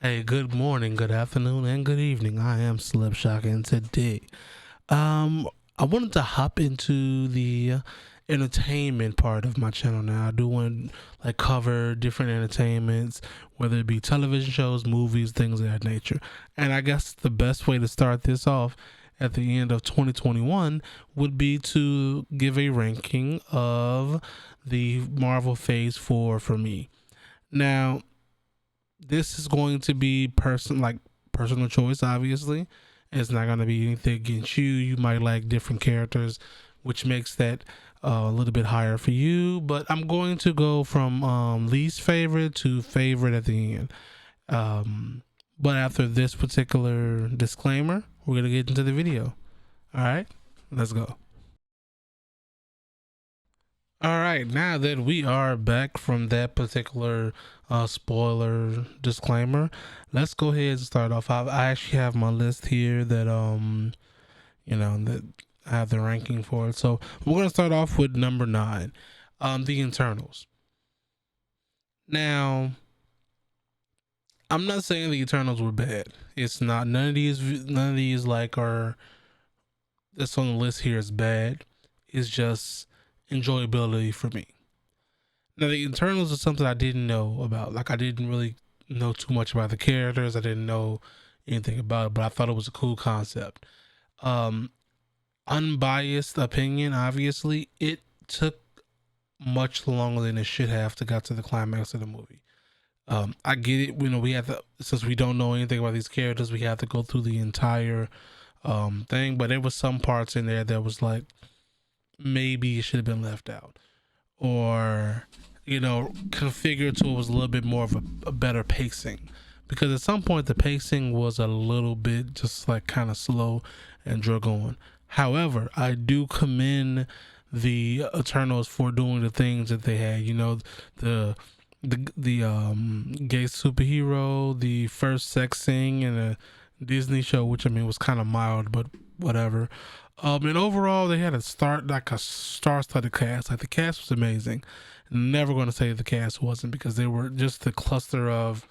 Hey, good morning, good afternoon, and good evening. I am Slipshock, and today, um, I wanted to hop into the entertainment part of my channel. Now, I do want to cover different entertainments, whether it be television shows, movies, things of that nature. And I guess the best way to start this off at the end of 2021 would be to give a ranking of the Marvel Phase 4 for me. Now, this is going to be personal choice. Obviously, it's not going to be anything against you. You might like different characters, which makes that a little bit higher for you. But I'm going to go from least favorite to favorite at the end. But after this particular disclaimer, we're gonna get into the video. All right, let's go. All right, now that we are back from that particular spoiler disclaimer, let's go ahead and start off. I actually have my list here that that I have the ranking for it. So we're gonna start off with number 9, the Eternals. Now, I'm not saying the Eternals were bad. It's not. None of these like are that's on the list here is bad. It's just enjoyability for me. Now, the Eternals is something I didn't know about. Like, I didn't really know too much about the characters. I didn't know anything about it, but I thought it was a cool concept. Um, Unbiased opinion, obviously, it took much longer than it should have to get to the climax of the movie. I get it. We have to, since we don't know anything about these characters, we have to go through the entire thing. But there was some parts in there that was like maybe it should have been left out, or configured so it was a little bit more of a better pacing, because at some point the pacing was a little bit just like kind of slow and drug on. However, I do commend the Eternals for doing the things that they had. The gay superhero, the first sex scene in a Disney show, which I mean was kind of mild, but whatever. And overall, they had a star-studded cast. Like, the cast was amazing. Never going to say the cast wasn't, because they were just the cluster of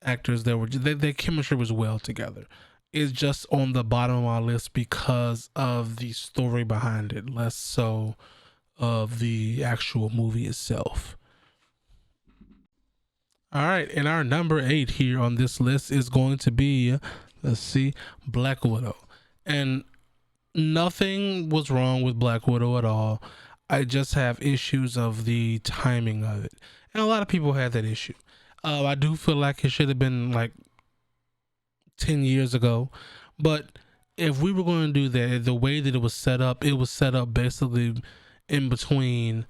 actors that were their chemistry was well together. It's just on the bottom of my list because of the story behind it, less so of the actual movie itself. All right, and our number 8 here on this list is going to be, let's see, Black Widow. And nothing was wrong with Black Widow at all. I just have issues of the timing of it, and a lot of people had that issue. I do feel like it should have been like 10 years ago, but if we were going to do that, the way that it was set up basically in between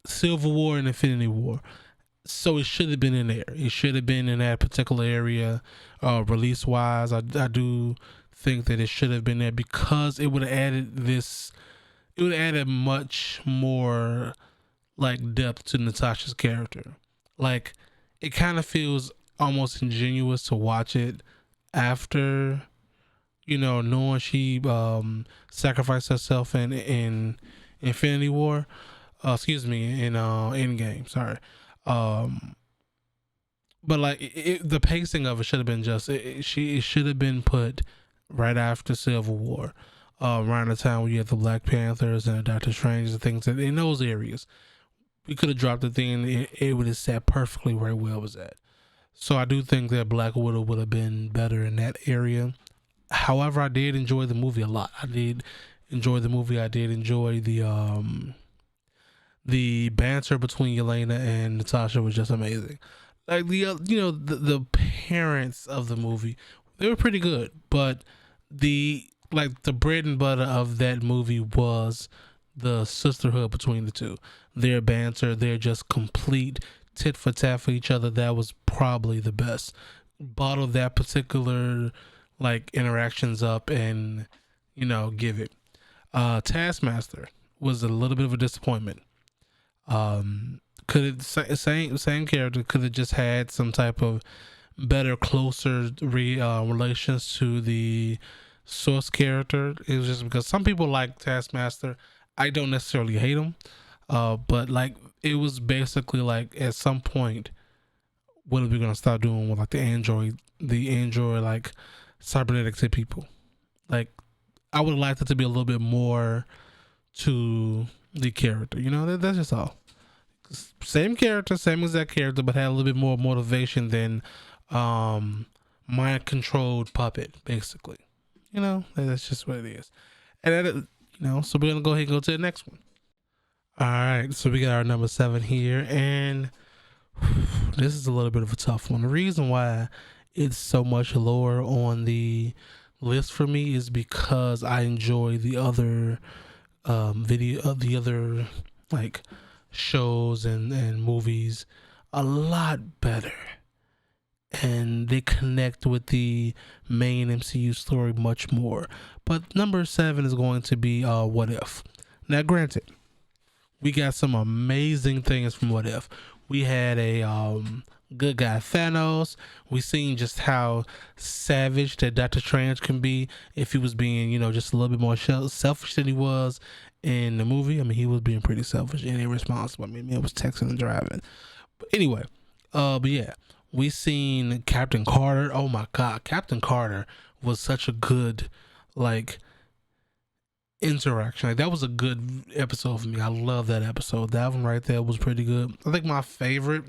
Civil War and Infinity War. So it should have been in there. It should have been in that particular area, release wise. I do think that it should have been there, because it would have added this. It would have added much more like depth to Natasha's character. Like, it kind of feels almost ingenuous to watch it after, knowing she sacrificed herself in Infinity War. Excuse me, in Endgame. Sorry. Um, but like the pacing of it should have been it should have been put right after Civil War, around the time when you had the Black Panthers and the Doctor Strange and things in those areas. We could have dropped the thing, and it would have sat perfectly where it was at. So I do think that Black Widow would have been better in that area. However, I did enjoy the movie a lot. I did enjoy the movie. I did enjoy the banter between Yelena and Natasha was just amazing. Like, the parents of the movie, they were pretty good, but the bread and butter of that movie was the sisterhood between the two. Their banter, their just complete tit for tat for each other. That was probably the best. Bottle that particular interactions up and give it. Taskmaster was a little bit of a disappointment. Could it same character could have just had some type of better, closer relations to the source character. It was just because some people like Taskmaster. I don't necessarily hate him, but like, it was basically like, at some point what are we gonna start doing with like the android like cybernetic type people? Like, I would like it to be a little bit more to the character. That's just all. Same character, same exact character, but had a little bit more motivation than mind controlled puppet, basically. That's just what it is. And so we're gonna go ahead and go to the next one. All right, so we got our number 7 here, and this is a little bit of a tough one. The reason why it's so much lower on the list for me is because I enjoy the other the other like shows and movies a lot better, and they connect with the main MCU story much more. But number 7 is going to be What If. Now, granted, we got some amazing things from What If. We had a good guy Thanos. We seen just how savage that Doctor Strange can be if he was being, just a little bit more selfish than he was in the movie. I mean, he was being pretty selfish and irresponsible. I mean, it was texting and driving. But anyway, but yeah, we seen Captain Carter. Oh my God, Captain Carter was such a good like interaction. Like, that was a good episode for me. I love that episode. That one right there was pretty good. I think my favorite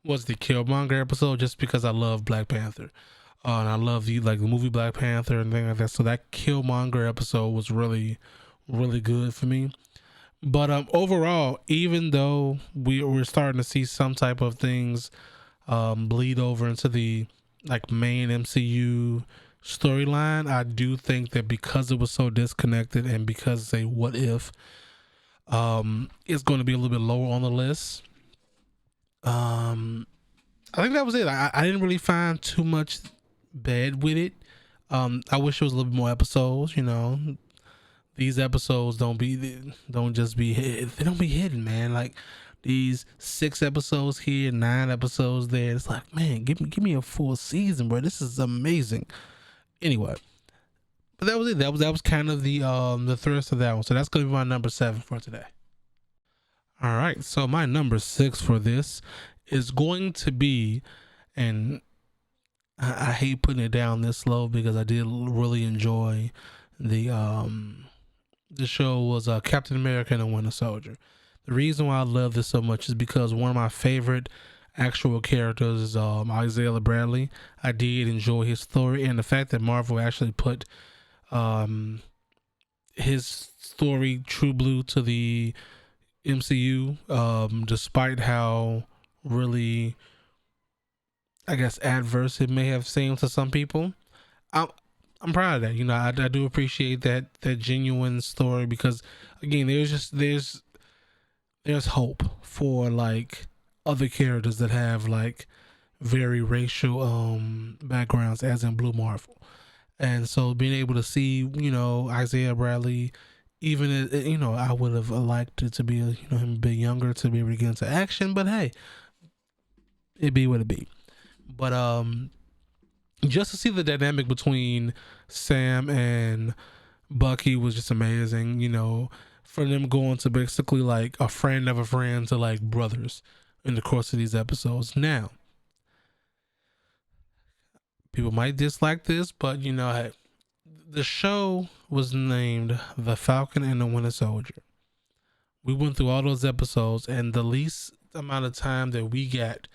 was the Killmonger episode, just because I love Black Panther. And I love the movie Black Panther and things like that. So that Killmonger episode was really, really good for me. But overall, even though we're starting to see some type of things bleed over into the main MCU storyline, I do think that because it was so disconnected and because it's a what if, it's going to be a little bit lower on the list. I think that was it. I didn't really find too much bad with it. I wish there was a little bit more episodes. These episodes don't just be they don't be hidden, man. Like, these 6 episodes here, 9 episodes there. It's like, man, give me a full season, bro. This is amazing. Anyway, but that was it. That was kind of the thrust of that one. So that's gonna be my number 7 for today. All right. So my number 6 for this is going to be, and I hate putting it down this low because I did really enjoy the show was Captain America and the Winter Soldier. The reason why I love this so much is because one of my favorite actual characters is Isaiah Bradley. I did enjoy his story, and the fact that Marvel actually put his story True Blue to the MCU, despite how really, I guess, adverse it may have seemed to some people. I'm proud of that. I do appreciate that genuine story, because again, there's hope for other characters that have very racial backgrounds, as in Blue Marvel. And so being able to see Isaiah Bradley, even I would have liked it to be him a bit younger to be able to get into action, but hey, it be what it be. But just to see the dynamic between Sam and Bucky was just amazing. For them going to basically a friend of a friend to brothers in the course of these episodes. Now, people might dislike this, but hey, the show was named The Falcon and the Winter Soldier. We went through all those episodes, and the least amount of time that we got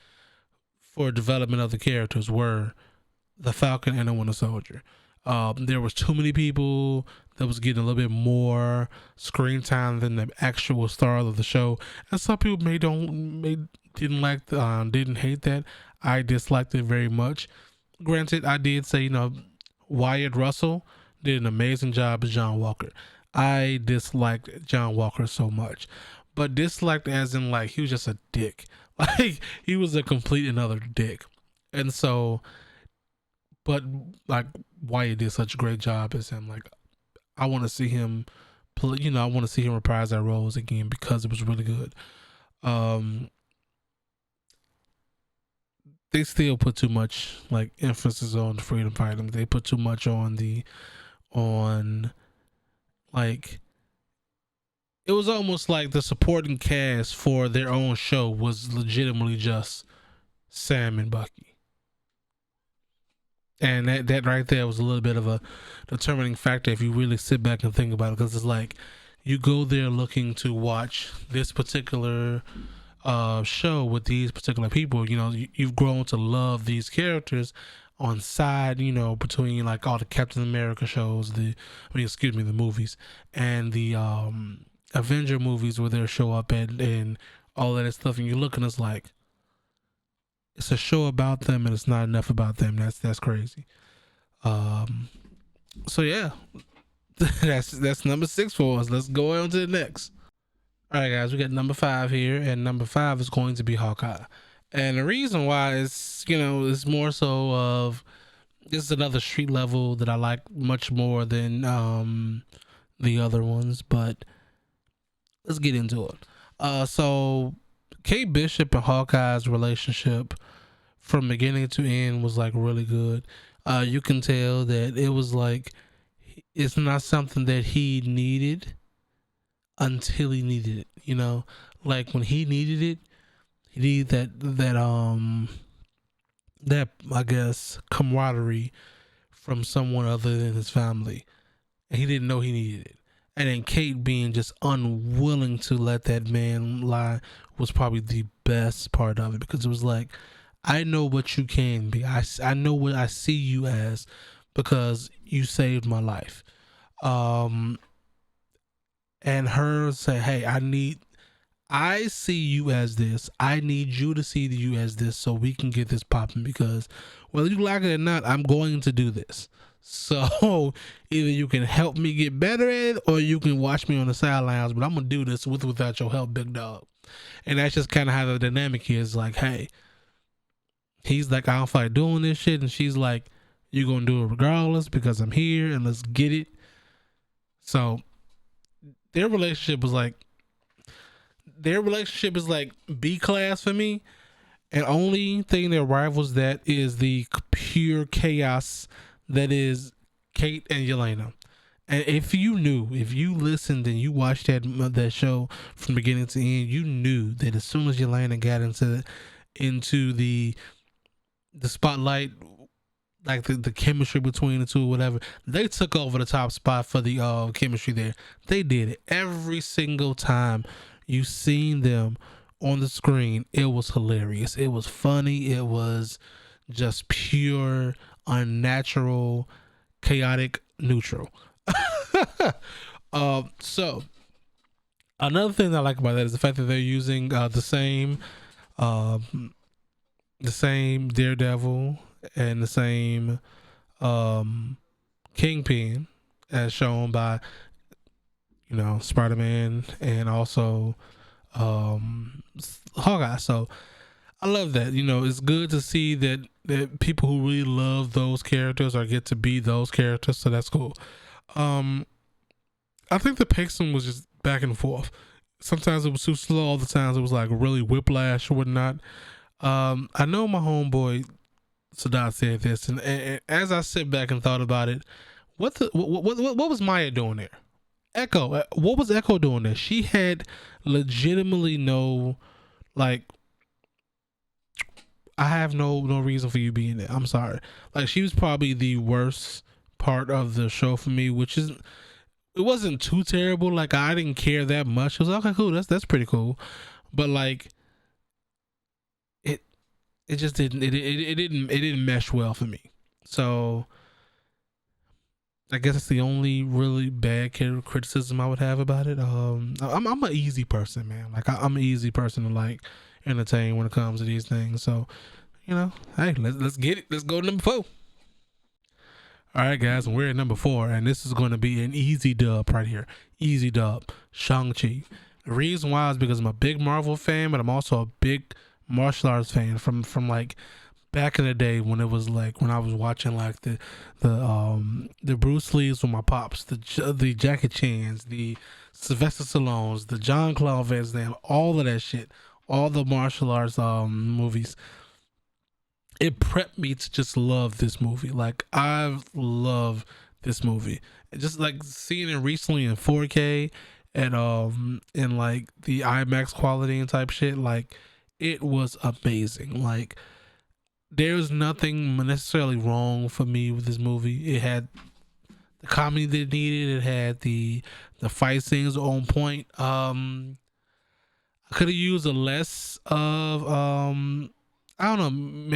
for development of the characters were The Falcon and the Winter Soldier. There was too many people that was getting a little bit more screen time than the actual stars of the show, and some people didn't hate that. I disliked it very much. Granted, I did say Wyatt Russell did an amazing job as John Walker. I disliked John Walker so much, but disliked as in he was just a dick. He was a complete another dick, and so. But Wyatt did such a great job as him. I want to see him play. I want to see him reprise that roles again because it was really good. They still put too much emphasis on the freedom fighters. They put too much on it was almost like the supporting cast for their own show was legitimately just Sam and Bucky. And that right there was a little bit of a determining factor if you really sit back and think about it, because it's like you go there looking to watch this particular show with these particular people. You know, you've grown to love these characters on side, you know, between like all the Captain America shows, the movies, and the Avenger movies where they show up and all of that stuff, and you look and it's like it's a show about them and it's not enough about them. That's crazy. Um, so yeah, that's number 6 for us. Let's go on to the next. All right, guys, we got number 5 here, and number 5 is going to be Hawkeye. And the reason why is, you know, it's more so of this is another street level that I like much more than the other ones, but let's get into it. So Kate Bishop and Hawkeye's relationship from beginning to end was like really good. You can tell that it was like it's not something that he needed until he needed it. You know, like when he needed it, he needed that I guess camaraderie from someone other than his family, and he didn't know he needed it. And then Kate being just unwilling to let that man lie was probably the best part of it, because it was like, I know what you can be. I know what I see you as because you saved my life. Um, and her say, hey, I see you as this. I need you to see you as this so we can get this popping, because whether you like it or not, I'm going to do this. So either you can help me get better at it or you can watch me on the sidelines, but I'm going to do this with or without your help, big dog. And that's just kind of how the dynamic is. Like, hey, he's like, I don't feel like doing this shit. And she's like, you're going to do it regardless because I'm here and let's get it. So their relationship is like B class for me. And only thing that rivals that is the pure chaos that is Kate and Yelena. And if you listened and you watched that show from beginning to end, you knew that as soon as Yelena got into the spotlight, like the chemistry between the two, or whatever, they took over the top spot for the chemistry there. They did it every single time you seen them on the screen. It was hilarious. It was funny. It was just pure, unnatural, chaotic, neutral. So another thing I like about that is the fact that they're using the same Daredevil and the same Kingpin as shown by, you know, Spider-Man and also Hawkeye. So I love that. You know, it's good to see that people who really love those characters or get to be those characters. So that's cool. I think the pacing was just back and forth. Sometimes it was too slow. Other times it was like really whiplash or whatnot. I know my homeboy Sadat said this, and as I sit back and thought about it, what was Maya doing there? Echo, what was Echo doing there? She had legitimately no, like, I have no reason for you being there. I'm sorry. Like, she was probably the worst part of the show for me, which is, it wasn't too terrible. Like, I didn't care that much. It was like, okay, cool. That's pretty cool. But like, it just didn't mesh well for me. So I guess it's the only really bad criticism I would have about it. I'm an easy person, man. Like I'm an easy person to like entertain when it comes to these things. So, you know, hey, let's get it. Let's go to number 4. All right, guys, we're at number 4, and this is going to be an easy dub right here. Easy dub. Shang-Chi. The reason why is because I'm a big Marvel fan, but I'm also a big martial arts fan from like back in the day when it was like when I was watching like the Bruce Lees with my pops, the Jackie Chan's, the Sylvester Stallone's, the John Claude Van Damme, all of that shit, all the martial arts movies. It prepped me to just love this movie. Like I love this movie. Just like seeing it recently in 4K and like the IMAX quality and type shit, like it was amazing. Like there's nothing necessarily wrong for me with this movie. It had the comedy that it needed. It had the fight scenes on point. I could have used a less of I don't know,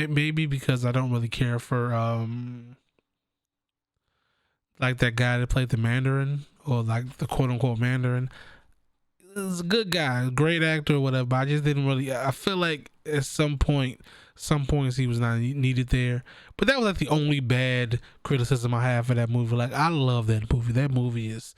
maybe because I don't really care for like that guy that played the Mandarin, or like the quote unquote Mandarin. He's a good guy, great actor or whatever, but I just didn't really, I feel like at some points he was not needed there. But that was like the only bad criticism I have for that movie. Like, I love that movie. That movie is,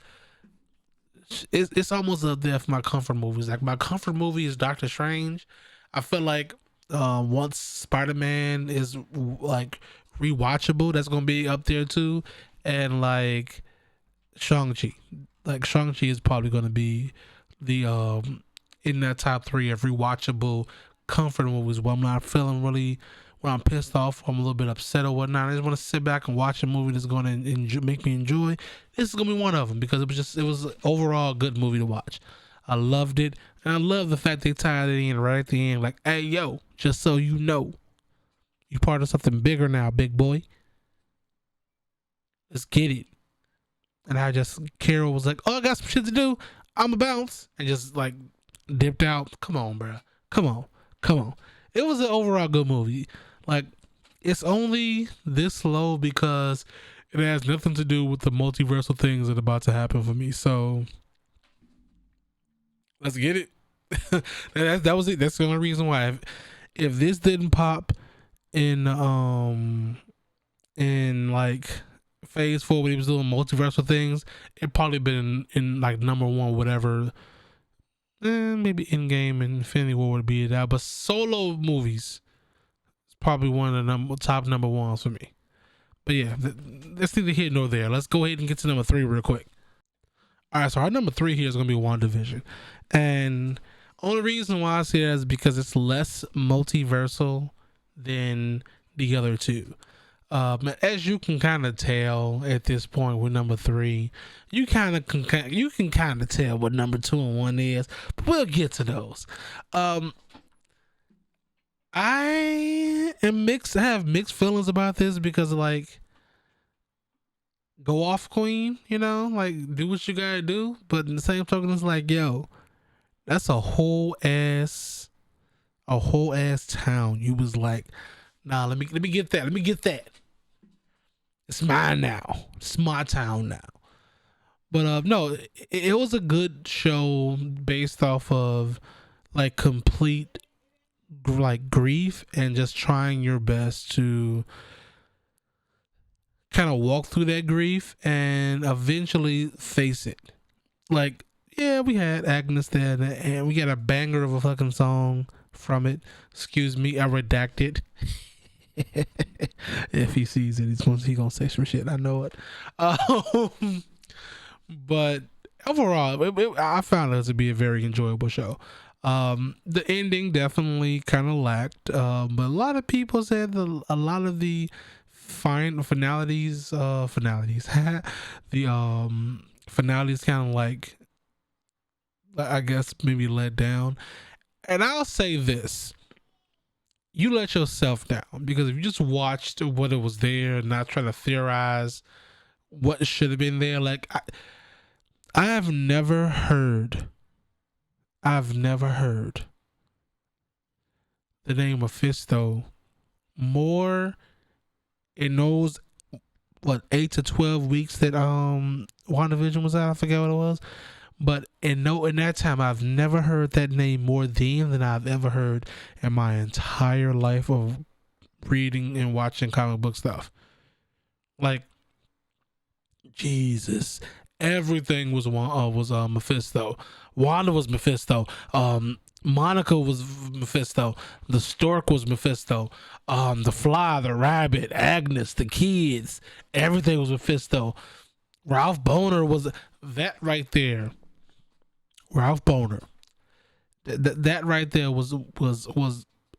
it's almost up there for my comfort movies. Like, my comfort movie is Doctor Strange. I feel like once Spider-Man is like rewatchable, that's gonna be up there too. And like Shang-Chi, like Shang-Chi is probably gonna be the in that top three of rewatchable comfort movies where I'm not feeling really, when I'm pissed off, I'm a little bit upset or whatnot. I just want to sit back and watch a movie that's going to make me enjoy. This is gonna be one of them, because it was overall a good movie to watch. I loved it, and I love the fact they tied it in right at the end. Like, hey yo, just so you know, you part of something bigger now, big boy. Let's get it. And I just, Carol was like, oh, I got some shit to do. I'm a bounce, and just like dipped out. Come on, bro. Come on. Come on. It was an overall good movie. Like, it's only this low because it has nothing to do with the multiversal things that are about to happen for me. So let's get it. that was it. That's the only reason why. If this didn't pop in like phase 4 when he was doing multiversal things, it probably been in like number one, whatever. Maybe Endgame and Infinity War would be that, but solo movies is probably one of the top number ones for me. But yeah, that's neither here nor there. Let's go ahead and get to number 3 real quick. All right, so our number 3 here is gonna be WandaVision, and only reason why I say that is because it's less multiversal than the other two. As you can kind of tell at this point with number 3, you can kind of tell what number 2 and 1 is, but we'll get to those. I am mixed. I have mixed feelings about this because, like, go off, Queen. You know, like, do what you gotta do. But in the same token, it's like, yo, that's a whole ass town. You was like, nah, let me get that. Let me get that. It's mine now. It's my town now. But no, it was a good show based off of like complete like grief and just trying your best to kind of walk through that grief and eventually face it. Like, yeah, we had Agnes there, and we got a banger of a fucking song from it. Excuse me, I redacted. If he sees it, he gonna say some shit. I know it. But overall, I found it to be a very enjoyable show. The ending definitely kind of lacked, but a lot of people said a lot of the finalities, the finales kind of like, I guess, maybe let down. And I'll say this: you let yourself down, because if you just watched what it was there and not trying to theorize what should have been there, like I've never heard the name Mephisto more in those 8 to 12 weeks that WandaVision was out. I forget what it was. But in that time, I've never heard that name more than I've ever heard in my entire life of reading and watching comic book stuff. Like, Jesus, everything was Mephisto. Wanda was Mephisto. Monica was Mephisto. The Stork was Mephisto. The Fly, the Rabbit, Agnes, the kids, everything was Mephisto. Ralph Boner was that right there. Ralph Boner. That right there was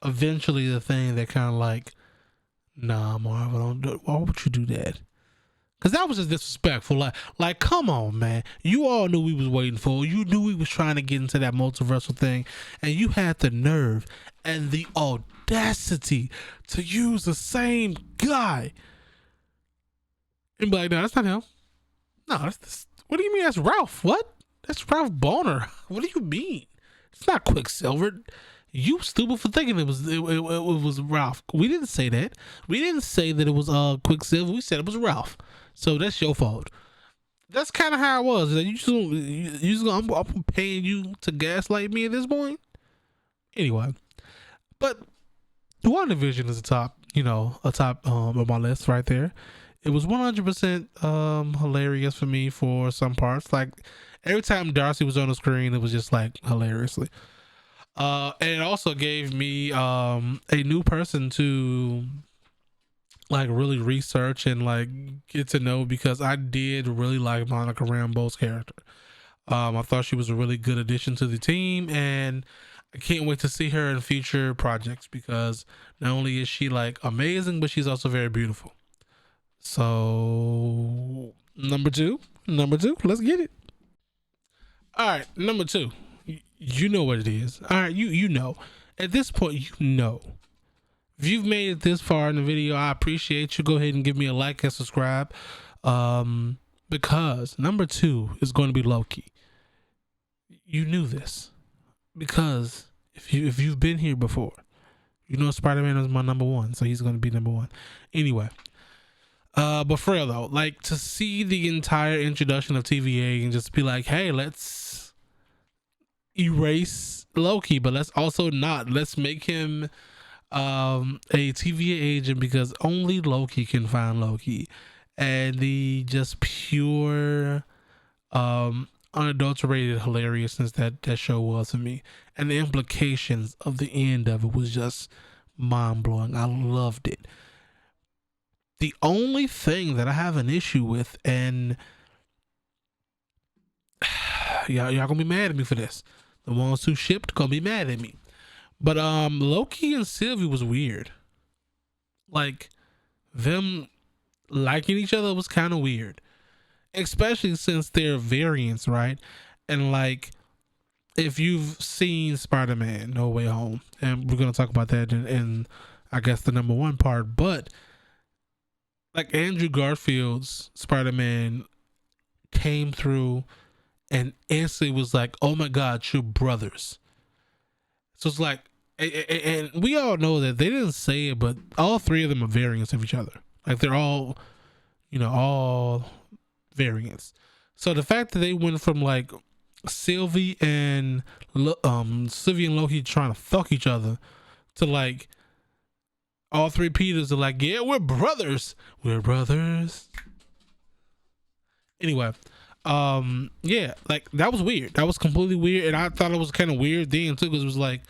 eventually the thing that kind of like, nah, Marvel, don't do. Why would you do that? Cause that was just disrespectful. Like, come on, man. You all knew we was waiting for. You knew we was trying to get into that multiversal thing, and you had the nerve and the audacity to use the same guy and be like, no, that's not him. No, what do you mean that's Ralph? What? That's Ralph Bonner. What do you mean? It's not Quicksilver. You stupid for thinking it was Ralph. We didn't say that. We didn't say that it was Quicksilver. We said it was Ralph. So that's your fault. That's kind of how it was. I'm paying you to gaslight me at this point. Anyway, but WandaVision is a top of my list right there. It was 100% hilarious for me for some parts. Like every time Darcy was on the screen, it was just like hilariously. And it also gave me a new person to like really research and like get to know, because I did really like Monica Rambeau's character. I thought she was a really good addition to the team, and I can't wait to see her in future projects, because not only is she like amazing, but she's also very beautiful. So number two, let's get it. All right, number two. You know what it is. All right, you know. At this point, you know. If you've made it this far in the video, I appreciate you. Go ahead and give me a like and subscribe. Because number two is going to be Loki. You knew this. Because if you've been here before, you know Spider-Man is my number one, so he's going to be number one. Anyway. But for real though, like to see the entire introduction of TVA and just be like, hey, let's erase Loki, but let's also not. Let's make him a TVA agent, because only Loki can find Loki. And the just pure unadulterated hilariousness that show was to me, and the implications of the end of it was just mind-blowing. I loved it. The only thing that I have an issue with, and y'all gonna be mad at me for this, the ones who shipped gonna be mad at me, but Loki and Sylvie was weird. Like them liking each other was kind of weird, especially since they're variants, right? And like, if you've seen Spider-Man No Way Home, and we're gonna talk about that in I guess the number one part, but like Andrew Garfield's Spider-Man came through and instantly was like, oh my God, you're brothers. So it's like, and we all know that they didn't say it, but all three of them are variants of each other. Like they're all, all variants. So the fact that they went from like Sylvie and Loki trying to fuck each other to like all three Peters are like, yeah, we're brothers. We're brothers. Anyway, yeah, like that was weird. That was completely weird, and I thought it was kind of weird then too, because it was like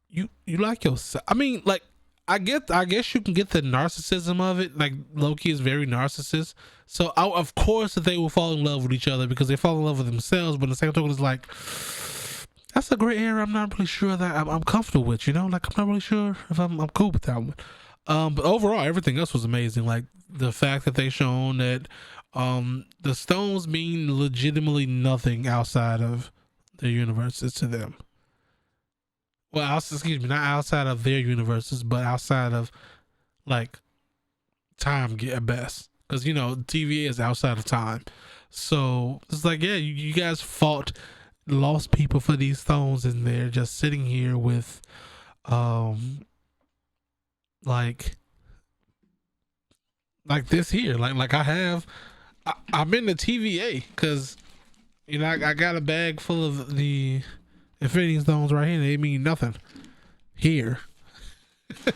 you like yourself. I mean, like I guess you can get the narcissism of it. Like Loki is very narcissist, so of course that they will fall in love with each other because they fall in love with themselves. But the same token is like, that's a great area I'm not really sure that I'm comfortable with, like I'm not really sure if I'm cool with that one. But overall, everything else was amazing. Like the fact that they shown that the stones mean legitimately nothing outside of their universes to them. Well, excuse me, not outside of their universes, but outside of like time at best. Because TVA is outside of time. So it's like, yeah, you guys fought lost people for these stones, and they're just sitting here with like this here, like I'm in the TVA because I got a bag full of the Infinity Stones right here. They mean nothing here. All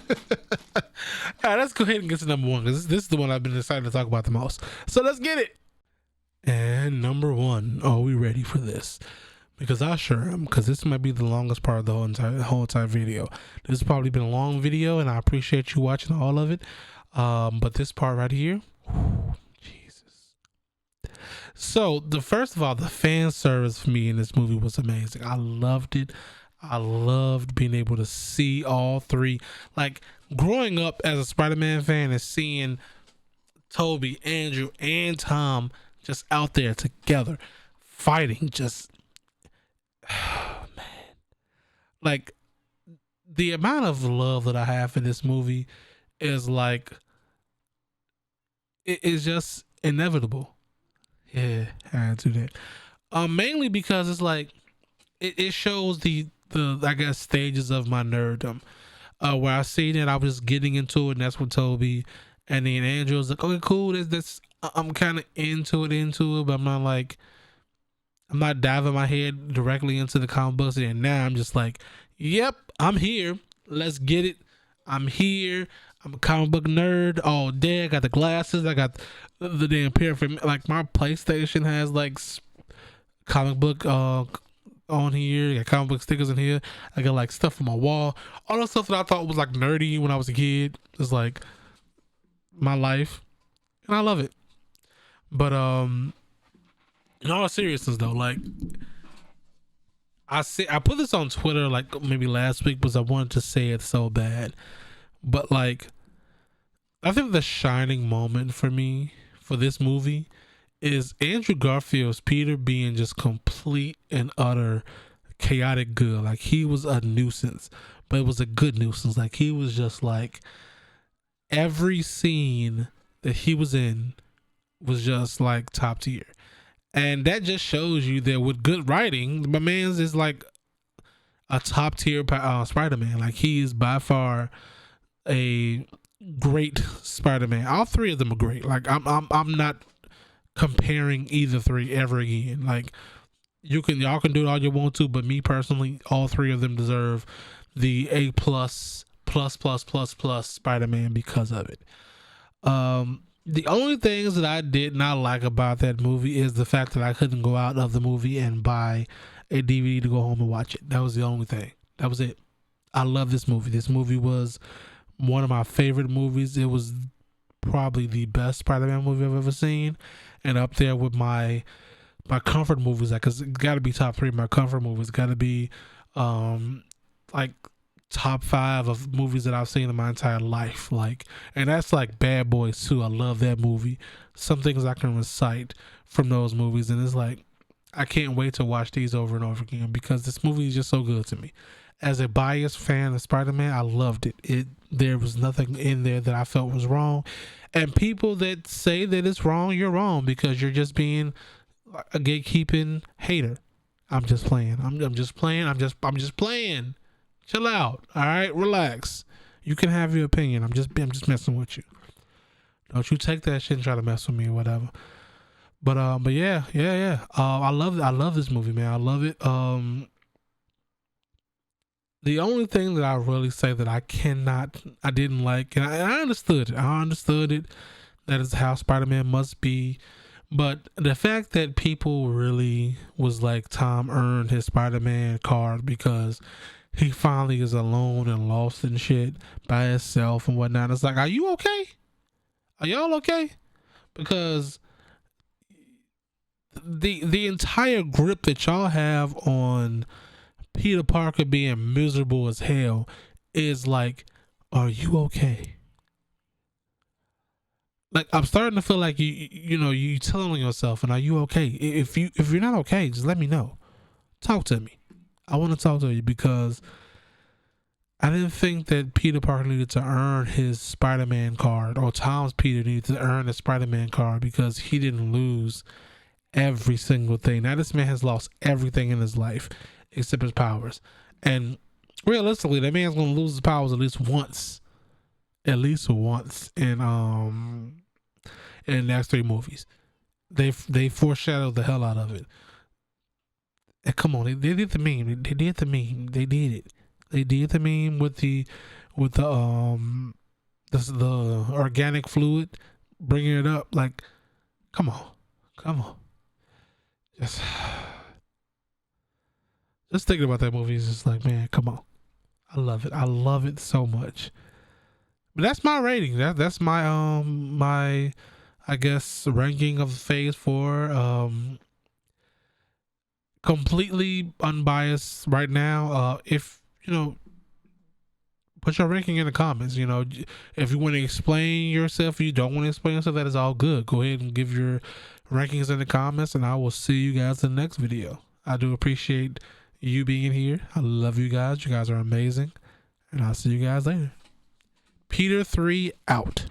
right, let's go ahead and get to number one, because this is the one I've been excited to talk about the most. So let's get it. And number one, are we ready for this? Because I sure am, because this might be the longest part of the whole entire video. This has probably been a long video, and I appreciate you watching all of it. But this part right here, whew, Jesus. So first of all, the fan service for me in this movie was amazing. I loved it. I loved being able to see all three. Like growing up as a Spider-Man fan and seeing Toby, Andrew, and Tom just out there together fighting, just like the amount of love that I have for this movie is like it is just inevitable. Yeah, I had to do that. Mainly because it's like it shows the I guess stages of my nerddom. Where I seen it, I was just getting into it, and that's when Toby and then Andrew was like, okay, cool. That's I'm kind of into it, but I'm not diving my head directly into the comic books. And now I'm just like, yep, I'm here. Let's get it. I'm here. I'm a comic book nerd all day. I got the glasses. I got the damn paraphernalia. Like my PlayStation has like comic book on here. I got comic book stickers in here. I got like stuff on my wall. All the stuff that I thought was like nerdy when I was a kid is like my life, and I love it. But in all seriousness though, like I put this on Twitter like maybe last week because I wanted to say it so bad. But like I think the shining moment for me for this movie is Andrew Garfield's Peter being just complete and utter chaotic good. Like he was a nuisance, but it was a good nuisance. Like he was just like every scene that he was in was just like top tier. And that just shows you that with good writing, my man's is like a top tier Spider-Man. Like he is by far a great Spider-Man. All three of them are great. Like I'm not comparing either three ever again. Like y'all can do it all you want to, but me personally, all three of them deserve the A plus Spider-Man because of it. The only things that I did not like about that movie is the fact that I couldn't go out of the movie and buy a DVD to go home and watch it. That was the only thing. That was it. I love this movie. This movie was one of my favorite movies. It was probably the best Spider-Man movie I've ever seen, and up there with my comfort movies. Like, cause it got to be top three. My comfort movies got to be, like top 5 of movies that I've seen in my entire life. Like, and that's like Bad Boys 2. I love that movie. Some things I can recite from those movies, and it's like I can't wait to watch these over and over again because this movie is just so good to me. As a biased fan of Spider-Man, I loved it. There was nothing in there that I felt was wrong. And people that say that it's wrong, you're wrong because you're just being a gatekeeping hater. I'm just playing. I'm just playing. I'm just playing. Chill out. All right, relax. You can have your opinion. I'm just messing with you. Don't you take that shit and try to mess with me or whatever. But yeah. I love this movie, man. I love it. The only thing that I really say that I didn't like, and I understood it. I understood it. That is how Spider-Man must be. But the fact that people really was like Tom earned his Spider-Man card because he finally is alone and lost and shit by himself and whatnot. It's like, are you okay? Are y'all okay? Because the entire grip that y'all have on Peter Parker being miserable as hell is like, are you okay? Like I'm starting to feel like you telling yourself, and are you okay? If you're not okay, just let me know. Talk to me. I want to talk to you because I didn't think that Peter Parker needed to earn his Spider-Man card, or Tom's Peter needed to earn his Spider-Man card because he didn't lose every single thing. Now this man has lost everything in his life except his powers, and realistically, that man's gonna lose his powers at least once in the next 3 movies. They foreshadowed the hell out of it. And come on, they did the meme. They did the meme. They did it. They did the meme with the organic fluid, bringing it up. Like, come on. Just thinking about that movie is just like, man, come on. I love it. I love it so much. But that's my rating. That's my my I guess ranking of Phase 4. completely unbiased right now. If you know, put your ranking in the comments. You know, if you want to explain yourself, you don't want to explain yourself, that is all good. Go ahead and give your rankings in the comments, and I will see you guys in the next video. I do appreciate you being here. I love you guys. You guys are amazing, and I'll see you guys later. Peter 3 out.